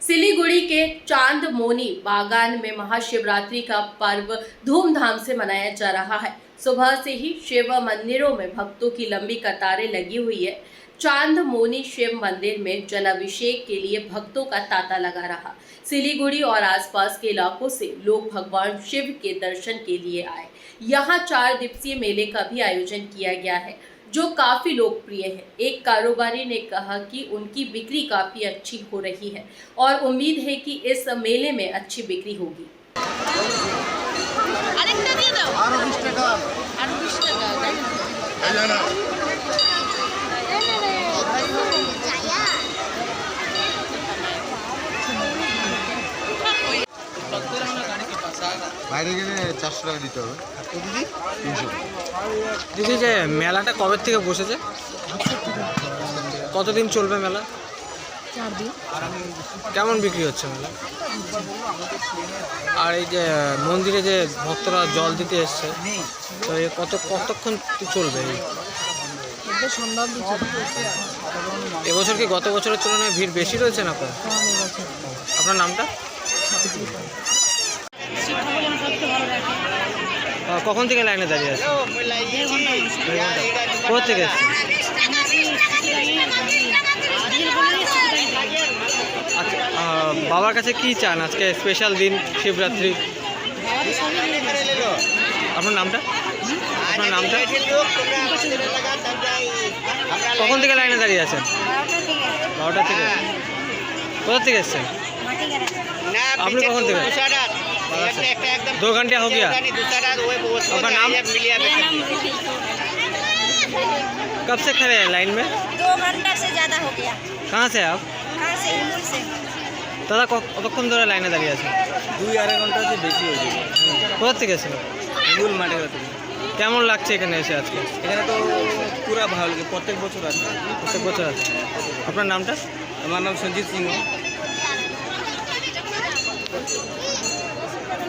सिलीगुड़ी के चांदमोनी बागान में महाशिवरात्रि का पर्व धूमधाम से मनाया जा रहा है। सुबह से ही शिव मंदिरों में भक्तों की लंबी कतारें लगी हुई है। चांदमोनी शिव मंदिर में जलाभिषेक के लिए भक्तों का तांता लगा रहा। सिलीगुड़ी और आसपास के इलाकों से लोग भगवान शिव के दर्शन के लिए आए। यहाँ 4 दिवसीय मेले का भी आयोजन किया गया है, जो काफी लोकप्रिय है। एक कारोबारी ने कहा कि उनकी बिक्री काफी अच्छी हो रही है और उम्मीद है कि इस मेले में अच्छी बिक्री होगी। বাইরে গেলে 400 টাকা দিতে হবে। দিদি 300। দিদি, যে মেলাটা কবে থেকে বসেছে, কতদিন চলবে মেলা? 4 দিন। কেমন বিক্রি হচ্ছে মেলা? আর এই যে মন্দিরে যে ভক্তরা জল দিতে এসছে, তো কতক্ষণ চলবে? সন্ধ্যা অবধি চলবে। এবছর কি গত বছরের তুলনায় ভিড় বেশি রয়েছে না কম? আপনার নামটা? কখন থেকে লাইনে দাঁড়িয়ে আছে? কোথা থেকে এসছে? আচ্ছা, বাবার কাছে কি চান আজকে স্পেশাল দিন শিবরাত্রি? আপনার নামটা? আপনার নামটা? কখন থেকে লাইনে দাঁড়িয়ে আছেন? 12টা থেকে। কোথা থেকে এসছেন আপনি? কখন থেকে? 2 घंटे हो गया। आपका नाम? कब से खड़े हैं लाइन में? 2 घंटा से ज़्यादा हो गया। कहाँ से आप? कहाँ से? हिंगुल से। দাদা কতক্ষণ ধরে লাইনে দাঁড়িয়ে আছেন? 2-2.5 ঘন্টা से বেশি হয়ে যাবে। কোথা থেকে এসেছেন? হিঙ্গুল মাঠের থেকে। কেমন লাগছে এখানে এসে আজকে? এখানে তো পুরা ভালো লাগে, প্রত্যেক বছর আসে। প্রত্যেক বছর আছে। আপনার নামটা? আমার নাম সঞ্জিত সিংহ।